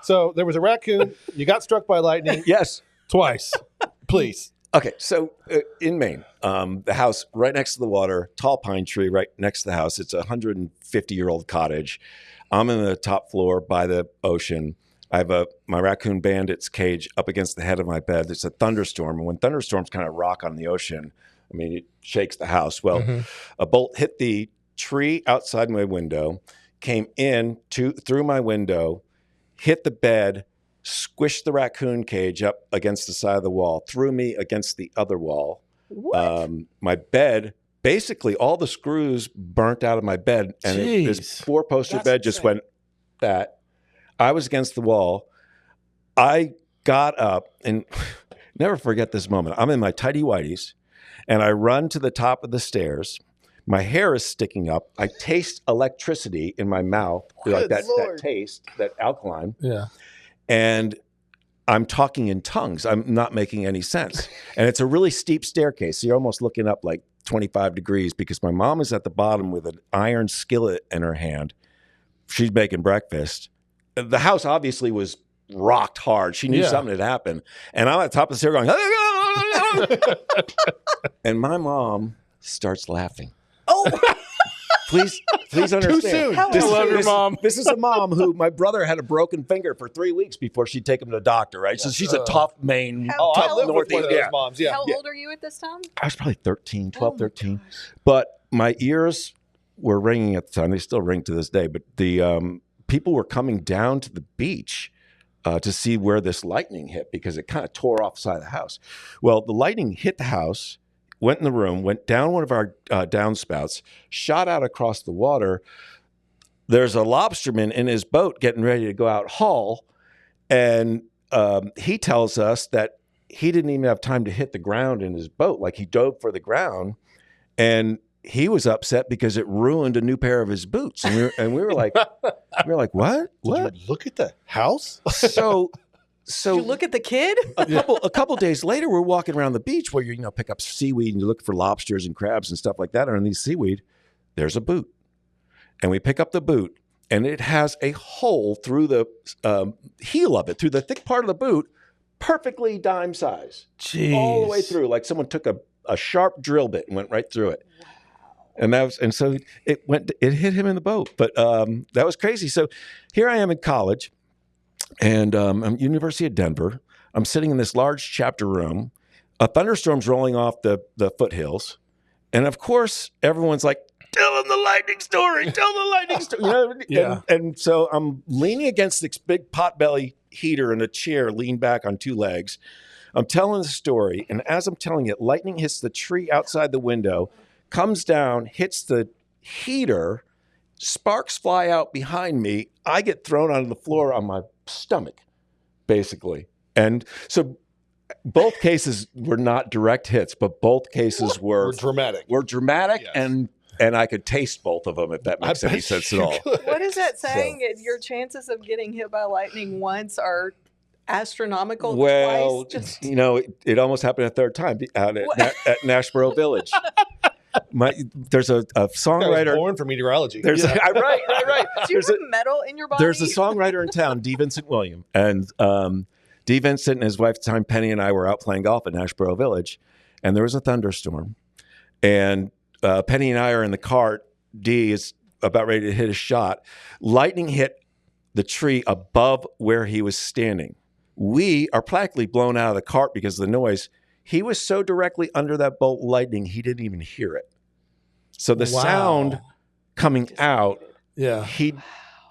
So there was a raccoon. You got struck by lightning. Yes. Twice. Please. Okay. So in Maine, the house right next to the water, tall pine tree right next to the house. It's a 150-year-old cottage. I'm in the top floor by the ocean. I have my raccoon bandit's cage up against the head of my bed. There's a thunderstorm. And when thunderstorms kind of rock on the ocean, I mean, it shakes the house. Well, a bolt hit the tree outside my window, came in through my window, hit the bed, squished the raccoon cage up against the side of the wall, threw me against the other wall. What? My bed, basically all the screws burnt out of my bed, and this 4-poster bed just went that. I was against the wall. I got up, and never forget this moment. I'm in my tighty whities, and I run to the top of the stairs. My hair is sticking up. I taste electricity in my mouth, like that taste, that alkaline. Yeah. And I'm talking in tongues. I'm not making any sense. And it's a really steep staircase. So you're almost looking up like 25 degrees because my mom is at the bottom with an iron skillet in her hand. She's making breakfast. The house obviously was rocked hard. She knew something had happened. And I'm at the top of the stairs going, and my mom starts laughing. Oh, please understand. Too soon. I love your mom. This is a mom who my brother had a broken finger for 3 weeks before she'd take him to the doctor, right? So she's a tough Maine, tough Northeast moms. How old are you at this time? I was probably 12, 13. But my ears were ringing at the time. They still ring to this day. But the people were coming down to the beach to see where this lightning hit because it kind of tore off the side of the house. Well, the lightning hit the house, went in the room, went down one of our downspouts, shot out across the water. There's a lobsterman in his boat getting ready to go out haul, and he tells us that he didn't even have time to hit the ground in his boat. Like he dove for the ground, and he was upset because it ruined a new pair of his boots. And we were like, what? Did you look at the house? So Did you look at the kid? A couple days later, we're walking around the beach where you pick up seaweed and you look for lobsters and crabs and stuff like that. And underneath seaweed, there's a boot, and we pick up the boot, and it has a hole through the heel of it, through the thick part of the boot, perfectly dime size, all the way through, like someone took a sharp drill bit and went right through it. And so it hit him in the boat, but that was crazy. So here I am in college. And I'm at University of Denver. I'm sitting in this large chapter room. A thunderstorm's rolling off the foothills. And of course, everyone's like, tell them the lightning story. Tell the lightning story. And so I'm leaning against this big potbelly heater in a chair, leaned back on two legs. I'm telling the story, and as I'm telling it, lightning hits the tree outside the window, comes down, hits the heater, sparks fly out behind me. I get thrown onto the floor on my stomach, basically. And so both cases were not direct hits, but both cases were dramatic. Yes. And I could taste both of them, if that makes any sense at all. What is that saying? Your chances of getting hit by lightning once are astronomical. Well, twice. it almost happened a third time out at Nashboro Village. There's a songwriter. I was born for meteorology. Right. Do you have metal in your body? There's a songwriter in town, D. Vincent William, and D. Vincent and his wife, at the time, Penny, and I were out playing golf at Nashboro Village, and there was a thunderstorm, and Penny and I are in the cart. D is about ready to hit a shot. Lightning hit the tree above where he was standing. We are practically blown out of the cart because of the noise. He was so directly under that bolt of lightning, he didn't even hear it. So the sound coming out,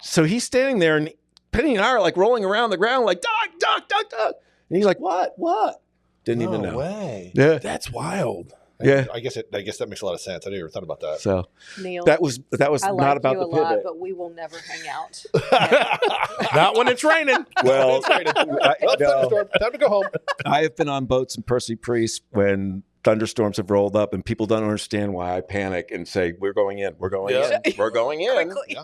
so he's standing there, and Penny and I are like rolling around the ground like, duck. And he's like, what? Didn't even know. No way. Yeah. That's wild. Yeah. I guess that makes a lot of sense. I never thought about that. So Neil, that was I not like about you the a lot, pivot. but we will never hang out. Not when it's raining. Well, thunderstorm. Time to go home. I have been on boats in Percy Priest when thunderstorms have rolled up and people don't understand why I panic and say, we're going in. We're going in. Quickly.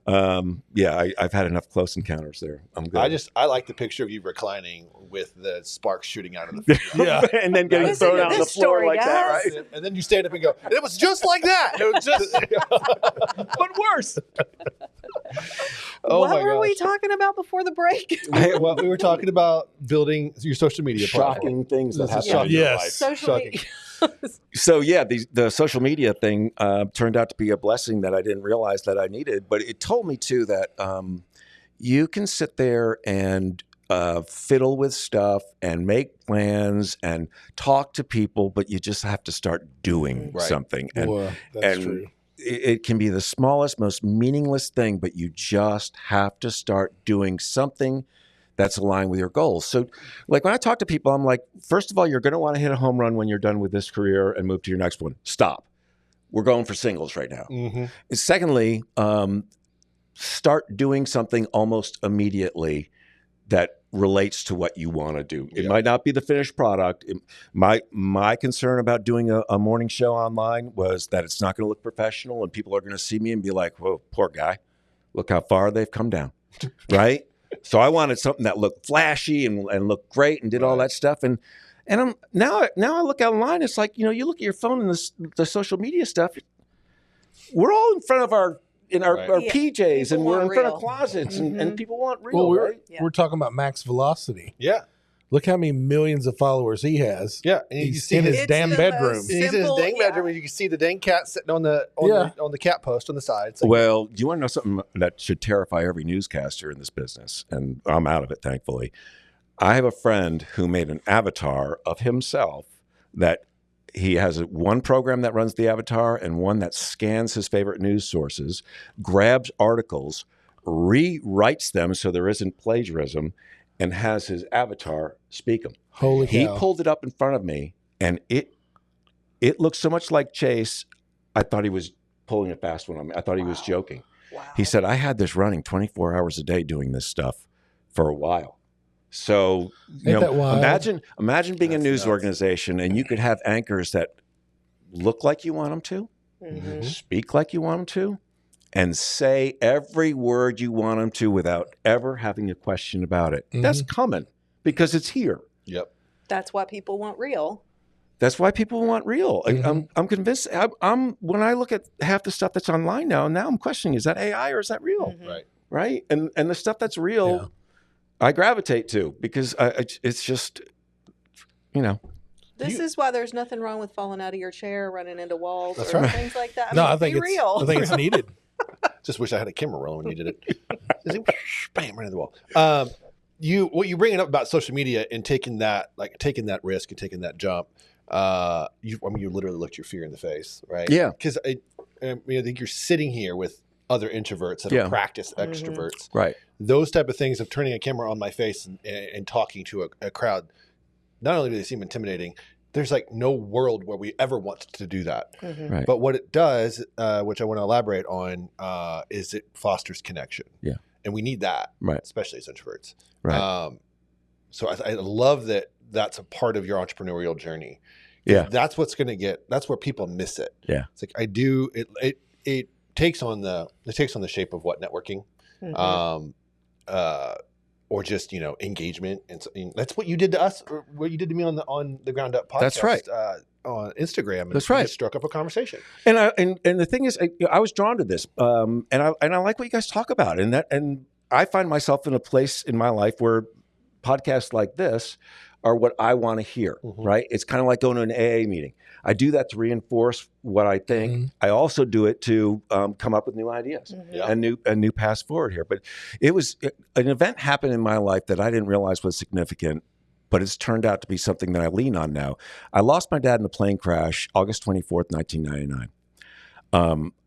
I've had enough close encounters there. I'm good. I like the picture of you reclining with the sparks shooting out of the field. And then getting Listen thrown to out on the this floor story, like that, guys. right? And then you stand up and go, it was just like that. It was just, But worse. What were we talking about before the break? Well, we were talking about building your social media platform. Shocking things that This is happen in your life. Social Shocking. media. So the social media thing turned out to be a blessing that I didn't realize that I needed, but it told me too that you can sit there and fiddle with stuff and make plans and talk to people, but you just have to start doing something. And, that's true. It can be the smallest, most meaningless thing, but you just have to start doing something that's aligned with your goals. So like when I talk to people, I'm like, first of all, you're going to want to hit a home run when you're done with this career and move to your next one. Stop. We're going for singles right now. Mm-hmm. And secondly, start doing something almost immediately that relates to what you want to do. It might not be the finished product. My concern about doing a morning show online was that it's not going to look professional and people are going to see me and be like, whoa, poor guy, look how far they've come down, right? So I wanted something that looked flashy and looked great and did all that stuff. And I'm now I look online, it's like, you look at your phone and the social media stuff, we're all in front of our PJs and we're in front of closets and people want real. Well, we're talking about Max Velocity. Yeah. Look how many millions of followers he has. Yeah. And he's in his damn bedroom. He's in his dang bedroom, and you can see the dang cat sitting on the cat post on the side. So well, do you want to know something that should terrify every newscaster in this business? And I'm out of it, thankfully. I have a friend who made an avatar of himself that he has one program that runs the avatar and one that scans his favorite news sources, grabs articles, rewrites them so there isn't plagiarism, and has his avatar speak them. Holy cow. He pulled it up in front of me, and it looked so much like Chase, I thought he was pulling a fast one on me. I thought he was joking. Wow. He said, I had this running 24 hours a day doing this stuff for a while. So imagine being a news organization and you could have anchors that look like you want them to, speak like you want them to, and say every word you want them to without ever having a question about it. That's coming because it's here. Yep. That's why people want real. That's why people want real. I'm convinced. When I look at half the stuff that's online now I'm questioning: is that AI or is that real? Right. And the stuff that's real, I gravitate to because it's just, This is why there's nothing wrong with falling out of your chair, running into walls, That's or right. things like that. I think it's needed. Just wish I had a camera rolling when you did it. Bam, right in the wall. What you bringing up about social media and taking that risk and taking that jump. You literally looked your fear in the face, right? Yeah. Because I think you're sitting here with other introverts that are practiced extroverts. Right. Those type of things of turning a camera on my face and talking to a crowd not only do they seem intimidating, there's like no world where we ever want to do that. Mhm. Right. But what it does, which I want to elaborate on, is it fosters connection. Yeah. And we need that, Right. especially as introverts. Right. So I love that that's a part of your entrepreneurial journey. Yeah. That's what's going to that's where people miss it. Yeah. It's like it takes on the shape of what networking, Mhm. or just, engagement. And so, that's what you did to us, or what you did to me on the Ground Up podcast. That's right. On Instagram. And That's we right. just struck up a conversation. And the thing is, I was drawn to this, and I like what you guys talk about, and I find myself in a place in my life where podcasts like this are what I want to hear. Mhm. Right? It's kind of like going to an AA meeting. I do that to reinforce what I think. Mhm. I also do it to come up with new ideas Mhm. Yeah. and new paths forward here. But an event happened in my life that I didn't realize was significant, but it's turned out to be something that I lean on now. I lost my dad in a plane crash, August 24th, 1999.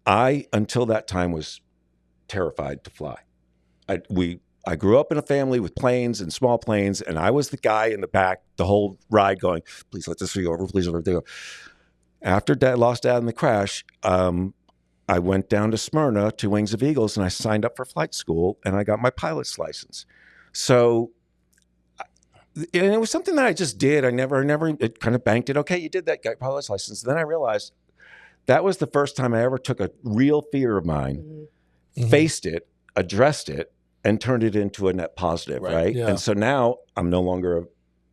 I, until that time, was terrified to fly. I grew up in a family with planes and small planes, and I was the guy in the back the whole ride going, please let this go over, please let everything go. After lost dad in the crash, I went down to Smyrna to Wings of Eagles, and I signed up for flight school, and I got my pilot's license. So, and it was something that I just did. I never it kind of banked it. Okay, you did that, got pilot's license. Then I realized that was the first time I ever took a real fear of mine, Mhm. faced it, addressed it, and turned it into a net positive, Right. right? Yeah. And so now I'm no longer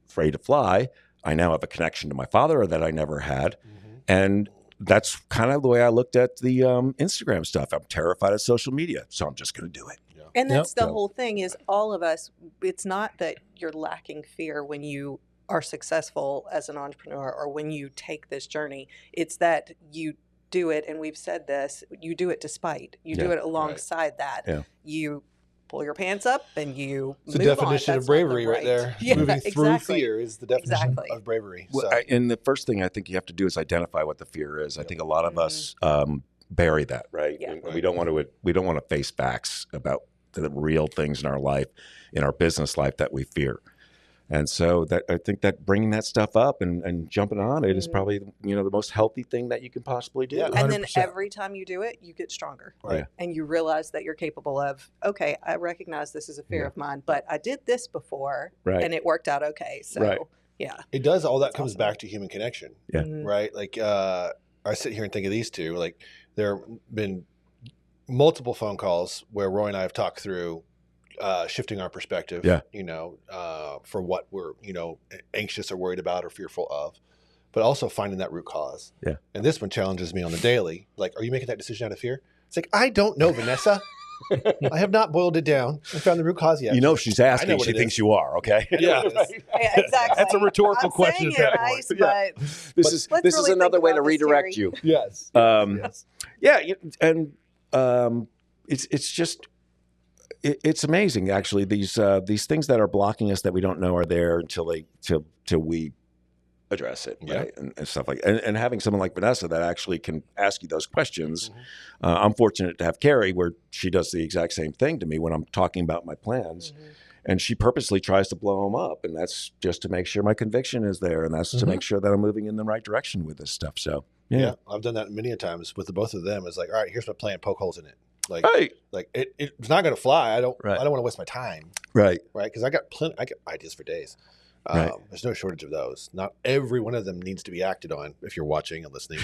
afraid to fly. I now have a connection to my father that I never had. Mhm. And that's kind of the way I looked at the Instagram stuff. I'm terrified of social media, so I'm just going to do it. And Yep. that's the So- whole thing is all of us, it's not that you're lacking fear when you are successful as an entrepreneur or when you take this journey. It's that you do it, and we've said this, you do it despite. You do Yeah. it alongside that. Yeah. You pull your pants up and you It's the move on. definition of That's not the bravery right there. Yeah, Moving through exactly. fear is the definition Exactly. of bravery. Well, So, and the first thing I think you have to do is identify what the fear is. I think a lot of us bury that, right? Yeah. And we don't want to face facts about the real things in our life, in our business life that we fear. And so that I think that bringing that stuff up and jumping on it is Mhm. probably the most healthy thing that you can possibly do. Yeah. And then 100%. every time you do it, you get stronger. Right. And you realize that you're capable of, okay, I recognize this is a fear Yeah. of mine, but I did this before Right. and it worked out okay. So, Right. yeah. it does, all that That's comes awesome. back to human connection. Yeah. Mhm. Right? Like, I sit here and think of these two. Like, there have been multiple phone calls where Roy and I have talked through shifting our perspective, Yeah. for what we're, anxious or worried about or fearful of, but also finding that root cause. Yeah. And this one challenges me on the daily. Like, are you making that decision out of fear? It's like, I don't know, Vanessa. I have not boiled it down and found the root cause yet. She's I know asking, what she it thinks is. you are, okay? Yeah. Yeah, exactly. That's a rhetorical I'm question saying at it that point. nice, Yeah. but This is Let's this really is another think way to about this, redirect Terry. you. Yes. Yes. Yes. Yeah, and it's just it's amazing actually these things that are blocking us that we don't know are there until we address it, Yeah. right? And stuff like and having someone like Vanessa that actually can ask you those questions. Mhm. I'm fortunate to have Carrie where she does the exact same thing to me when I'm talking about my plans. And she purposely tries to blow them up, and that's just to make sure my conviction is there, and that's to Mhm. make sure that I'm moving in the right direction with this stuff. So Yeah. I've done that many a times with the both of them. It's like, all right, here's my plan, poke holes in it. Like, Right. It's not going to fly. I don't Right. want to waste my time. Right. Right. Because I got ideas for days. Right. There's no shortage of those. Not every one of them needs to be acted on if you're watching and listening.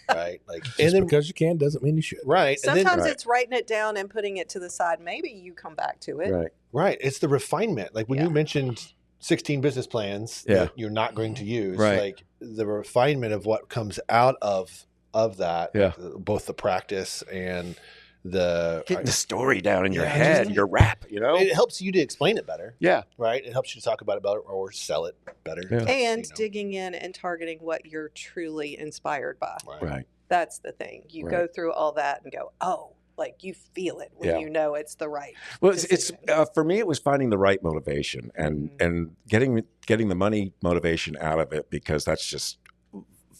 Right. Like, and Just then, because you can doesn't mean you should. right. And then, sometimes Right. it's writing it down and putting it to the side. Maybe you come back to it. Right. right. It's the refinement. Like when Yeah. you mentioned 16 business plans Yeah. that you're not going to use, Right. like the refinement of what comes out of that, Yeah. both the practice and the, Getting the story down in your Yeah, head, just- your rap, it helps you to explain it better. Yeah. Right. It helps you to talk about it better or sell it better. Yeah. And You know. digging in and targeting what you're truly inspired by. Right. That's the thing. You Right. go through all that and go, oh, like you feel it when Yeah. you know it's the right. Well, it's decision. for me, it was finding the right motivation and Mhm. getting the money motivation out of it because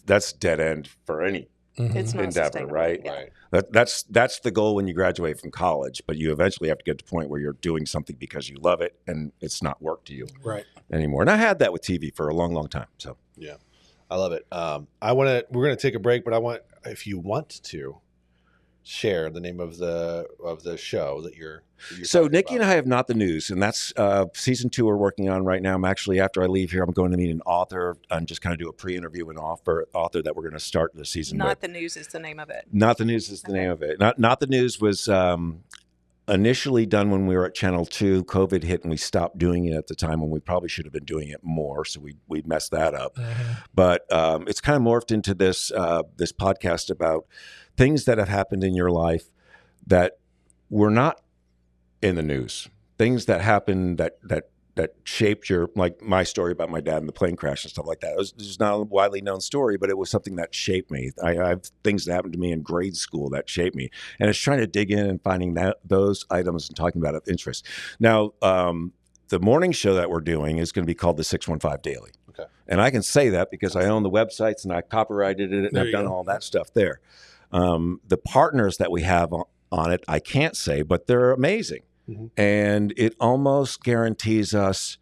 that's dead end for any It's not endeavor, sustainable. right? Yeah. Right. That's the goal when you graduate from college, but you eventually have to get to the point where you're doing something because you love it and it's not work to you Right. anymore. And I had that with TV for a long, long time. So Yeah, I love it. We're going to take a break, but if you want to share the name of the show that you're So talking Nikki about. and I have Not the News, and that's season 2 we're working on right now. I'm actually, after I leave here, I'm going to meet an author and just kind of do a pre-interview with an author that we're going to start the season with. Not the News is the name of it. Not the News is the name of it. Not the News was initially done when we were at Channel 2. COVID hit and we stopped doing it at the time when we probably should have been doing it more. So we messed that up. But it's kind of morphed into this this podcast about things that have happened in your life that were not in the news. Things that happened that shaped your, like my story about my dad and the plane crash and stuff like that. It was not a widely known story, but it was something that shaped me. I have things that happened to me in grade school that shaped me. And it's trying to dig in and finding those items and talking about it of interest. Now, the morning show that we're doing is going to be called the 615 Daily. Okay. And I can say that because I own the websites and I copyrighted it and There I've you done go. all that stuff there. The partners that we have on it, I can't say, but they're amazing. And it almost guarantees us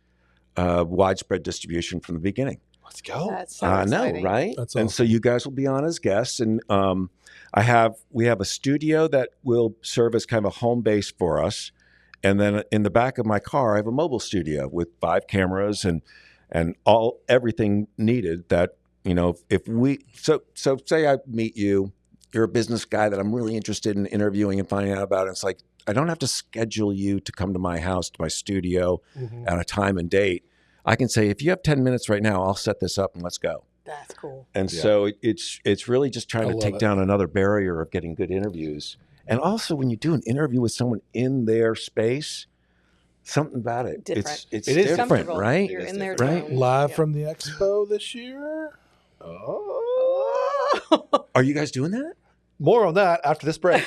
widespread distribution from the beginning. Let's go. That's so I know, exciting. right? That's And so you guys will be on as guests, and we have a studio that will serve as kind of a home base for us, and then in the back of my car, I have a mobile studio with 5 cameras and everything needed. That if we say I meet you, you're a business guy that I'm really interested in interviewing and finding out about. And it's like, I don't have to schedule you to come to my house, to my studio at a time and date. I can say, if you have 10 minutes right now, I'll set this up and let's go. That's cool. And so it's really just trying I to love take it. down another barrier of getting good interviews. And also when you do an interview with someone in their space, something about it. Different. It's It is different, Comfortable. right? You're It is in their different. zone. Live Yeah. from the expo this year. Oh. Are you guys doing that? More on that after this break.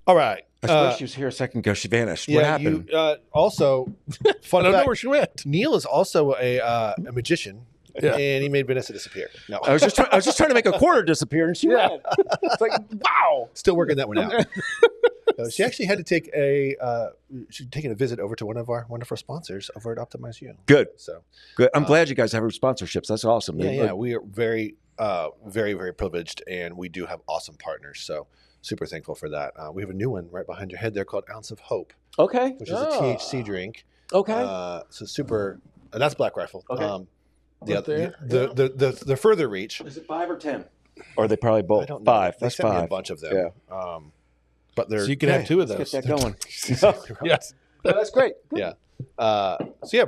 All right. I swear she was here a second ago. She vanished. What happened? Also, fun I don't know fact, where she went. Neil is also a magician, Yeah. and he made Vanessa disappear. No, I was just trying to make a quarter disappear, and she ran. It's like, wow. still working that one out. She actually had to take she's taking a visit over to one of our wonderful sponsors over at OptimizeU. Good, So good. I'm glad you guys have sponsorships. That's awesome. yeah, we are very, very, very privileged, and we do have awesome partners. So super thankful for that. We have a new one right behind your head there called Ounce of Hope, Okay. which is a THC drink. Okay. So super, and that's Black Rifle. Okay. Right there. The further reach. Is it 5 or 10? Or are they probably both? I don't know. 5. They That's sent me 5. a bunch of them. Yeah. But they're So you can have 2 of those. Let's get that going. Yes. No, that's great. Yeah. So yeah,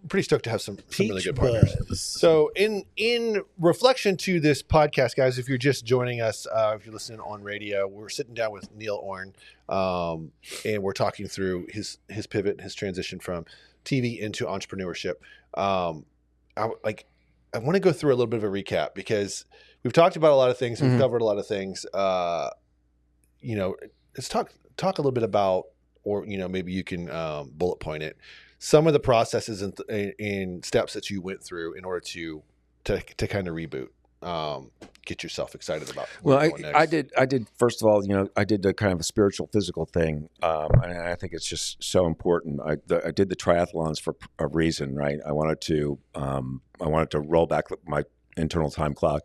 pretty stoked to have some really good partners. Buzz. So in reflection to this podcast, guys, if you're just joining us, if you're listening on radio, we're sitting down with Neil Orne, and we're talking through his pivot, his transition from TV into entrepreneurship. I want to go through a little bit of a recap because we've talked about a lot of things. We've covered a lot of things. Let's talk a little bit about, or maybe you can bullet point it, some of the processes and steps that you went through in order to kind of reboot. get yourself excited about? Well, where you're going next? I did. First of all, I did the kind of a spiritual, physical thing, and I think it's just so important. I did the triathlons for a reason, right? I wanted to roll back my internal time clock.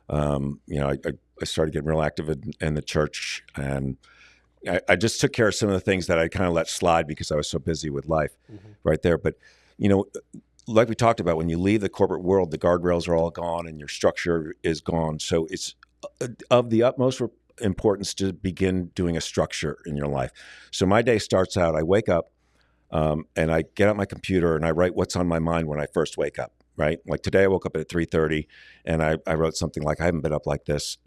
I started getting real active in the church, and I just took care of some of the things that I kind of let slide because I was so busy with life, right there. But like we talked about, when you leave the corporate world, the guardrails are all gone and your structure is gone. So it's of the utmost importance to begin doing a structure in your life. So my day starts out, I wake up and I get out my computer and I write what's on my mind when I first wake up, right? Like today I woke up at 3:30 and I wrote something like, I haven't been up like this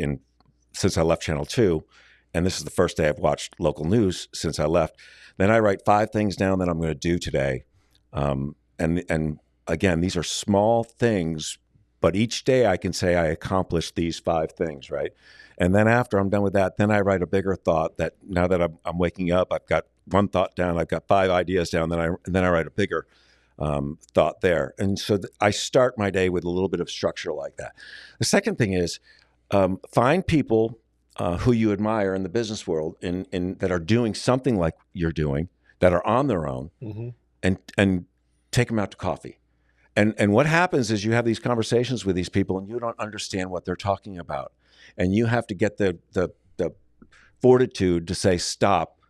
since I left Channel 2. And this is the first day I've watched local news since I left. Then I write 5 things down that I'm going to do today. And again, these are small things, but each day I can say I accomplished these 5 things, right? And then after I'm done with that, then I write a bigger thought that now that I'm waking up, I've got 1 thought down, I've got 5 ideas down, and then I write a bigger thought there. And so I start my day with a little bit of structure like that. The second thing is find people who you admire in the business world that are doing something like you're doing, that are on their own, and take them out to coffee. And what happens is you have these conversations with these people and you don't understand what they're talking about. And you have to get the fortitude to say, stop.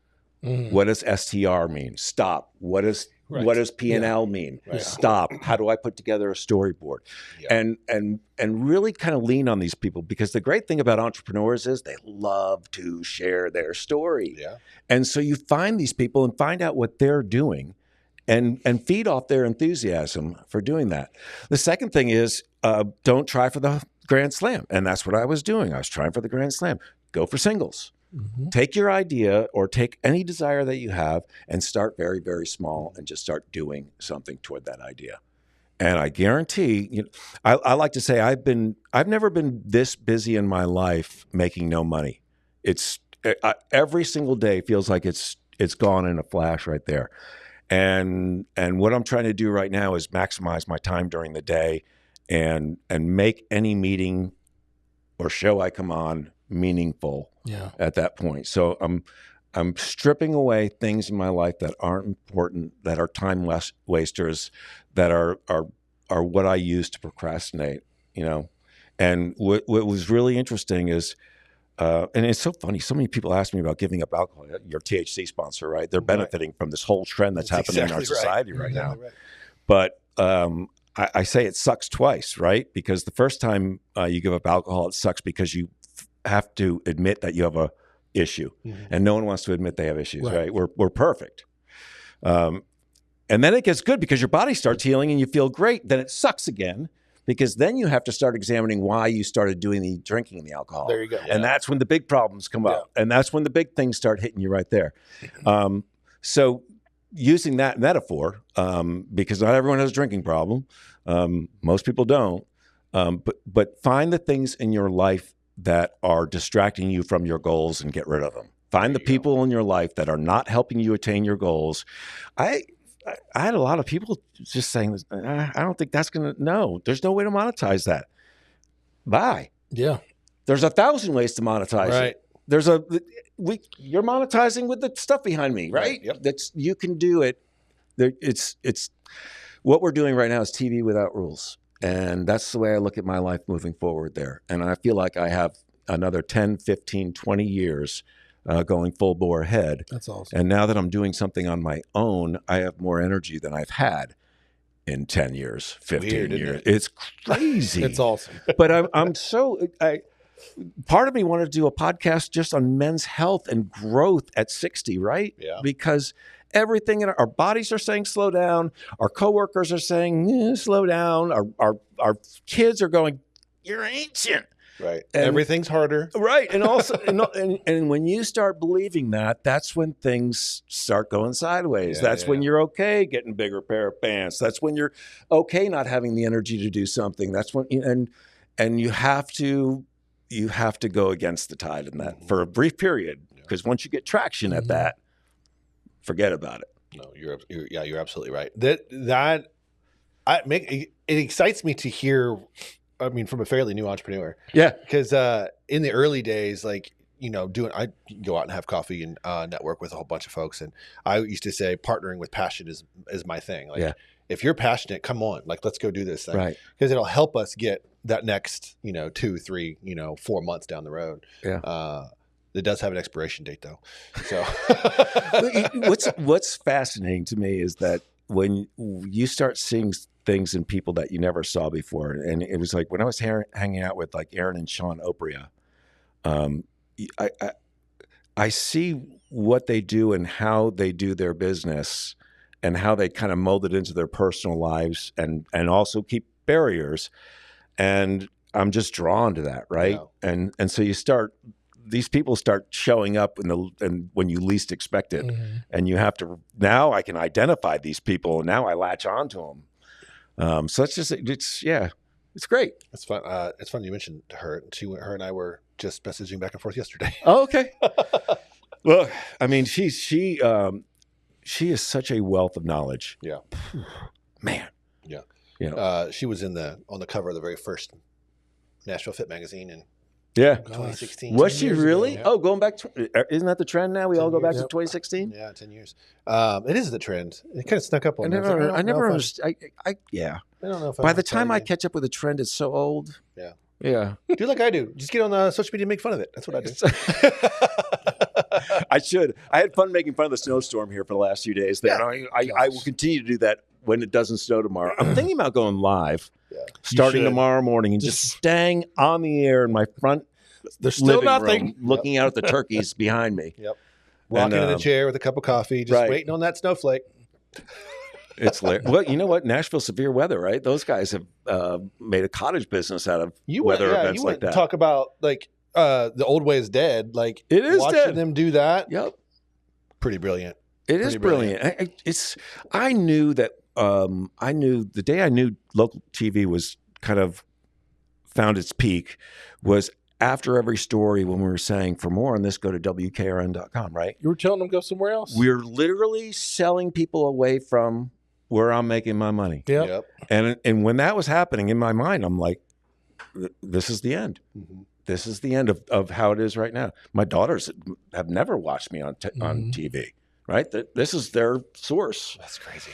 What does STR mean? Stop. What does P&L mean? Right. Stop. How do I put together a storyboard? Yeah. And really kind of lean on these people, because the great thing about entrepreneurs is they love to share their story. Yeah. And so you find these people and find out what they're doing and feed off their enthusiasm for doing that. The second thing is don't try for the Grand Slam. And that's what I was doing. I was trying for the Grand Slam. Go for singles. Take your idea or take any desire that you have and start very, very small and just start doing something toward that idea. And I guarantee, I like to say I've never been this busy in my life making no money. It's every single day feels like it's gone in a flash right there. And what I'm trying to do right now is maximize my time during the day and make any meeting or show I come on meaningful at that point. So I'm stripping away things in my life that aren't important, that are time wasters, that are what I use to procrastinate, And what was really interesting is, and it's so funny, so many people ask me about giving up alcohol. Your THC sponsor, right? They're benefiting from this whole trend that's happening in our society right now. Right. But I say it sucks twice, right? Because the first time you give up alcohol, it sucks because you have to admit that you have a issue, and no one wants to admit they have issues, right? We're perfect. And then it gets good because your body starts healing and you feel great. Then it sucks again, because then you have to start examining why you started doing the drinking and the alcohol. There you go. And that's when the big problems come up. And that's when the big things start hitting you right there. So using that metaphor, because not everyone has a drinking problem. Most people don't. But find the things in your life that are distracting you from your goals and get rid of them. Find the people in your life that are not helping you attain your goals. I had a lot of people just saying, I don't think that's going to, no, there's no way to monetize that. Bye. Yeah. There's 1,000 ways to monetize it. There's you're monetizing with the stuff behind me, right? Yep. You can do it. It's what we're doing right now is TV without rules. And that's the way I look at my life moving forward there. And I feel like I have another 10, 15, 20 years going full bore ahead. That's awesome. And now that I'm doing something on my own, I have more energy than I've had in 10 years, 15 years. It's crazy. It's awesome. But part of me wanted to do a podcast just on men's health and growth at 60, right? Yeah. Because everything in our bodies are saying slow down. Our coworkers are saying slow down. Our kids are going, you're ancient. Right. And everything's harder. Right. And also, and when you start believing that, that's when things start going sideways. That's when you're okay getting a bigger pair of pants. That's when you're okay not having the energy to do something. That's when, and you have to go against the tide in that for a brief period, because once you get traction at that, forget about it. No, you're absolutely right. It excites me to hear I mean, from a fairly new entrepreneur. Yeah. Because in the early days, like, I go out and have coffee and network with a whole bunch of folks. And I used to say partnering with passion is my thing. Like, if you're passionate, come on, like, let's go do this thing. Right. Because it'll help us get that next, 2, 3, 4 months down the road. Yeah. It does have an expiration date though. So what's fascinating to me is that when you start seeing things in people that you never saw before, and it was like when I was hanging out with like Aaron and Sean Opria, I see what they do and how they do their business and how they kind of mold it into their personal lives and also keep barriers. And I'm just drawn to that, right? Yeah. And so these people start showing up and when you least expect it, and you have to. Now I can identify these people, and now I latch onto them. So it's great. It's fun. It's fun you mentioned her. Her and I were just messaging back and forth yesterday. Oh, okay. Well, I mean, she is such a wealth of knowledge. Yeah, man. Yeah, she was on the cover of the very first Nashville Fit magazine and. 2016. Was she really? Ago, yeah. Oh, going back isn't that the trend now? We all go back to 2016? Yeah, 10 years. It is the trend. It kind of snuck up on me. I never understood. I don't know if by the time I catch up with the trend, it's so old. Yeah. Yeah. Do like I do. Just get on social media and make fun of it. That's what I do. I should. I had fun making fun of the snowstorm here for the last few days there. Yeah. I will continue to do that when it doesn't snow tomorrow. I'm thinking about going live. Yeah. Starting tomorrow morning and just staying on the air in my front there's still nothing room, looking out at the turkeys behind me. Yep. Walking in a chair with a cup of coffee, just waiting on that snowflake. It's well, you know what? Nashville severe weather, right? Those guys have made a cottage business out of weather events like that. Talk about like the old way is dead. Like it is watching dead. them do that. Yep. Pretty brilliant. It is brilliant. I knew that. I knew the day I knew local TV was kind of found its peak was after every story when we were saying, for more on this, go to WKRN.com, right? You were telling them to go somewhere else? We're literally selling people away from where I'm making my money. Yep. And when that was happening in my mind, I'm like, this is the end. Mm-hmm. This is the end of how it is right now. My daughters have never watched me on TV, right? This is their source. That's crazy.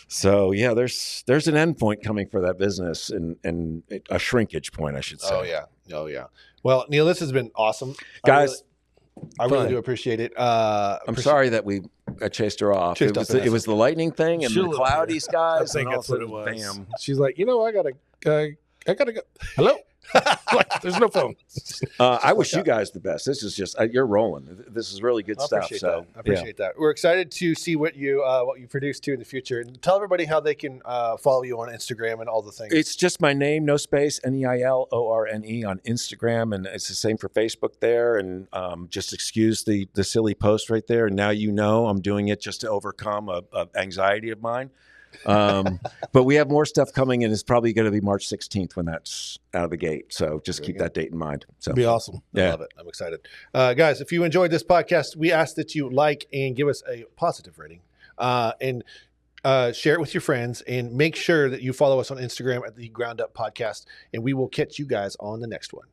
So yeah, there's an end point coming for that business and a shrinkage point, I should say. Oh yeah. Well, Neil, this has been awesome, guys. I really do appreciate it. I'm sorry that I chased her off. It was the lightning thing and the cloudy skies. I think that's what it was. Bam. She's like, I gotta go. Hello. Like, there's no phone. I wish you guys the best. This is just you're rolling. This is really good stuff. So I appreciate that. We're excited to see what you produce too in the future. And tell everybody how they can follow you on Instagram and all the things. It's just my name, no space, NeilOrne on Instagram, and it's the same for Facebook there. And just excuse the silly post right there. And now I'm doing it just to overcome a anxiety of mine. But we have more stuff coming, and it's probably going to be March 16th when that's out of the gate. So just keep that date in mind. So it'll be awesome. I love it. I'm excited. Guys, if you enjoyed this podcast, we ask that you like and give us a positive rating and share it with your friends, and make sure that you follow us on Instagram at the Ground Up Podcast, and we will catch you guys on the next one.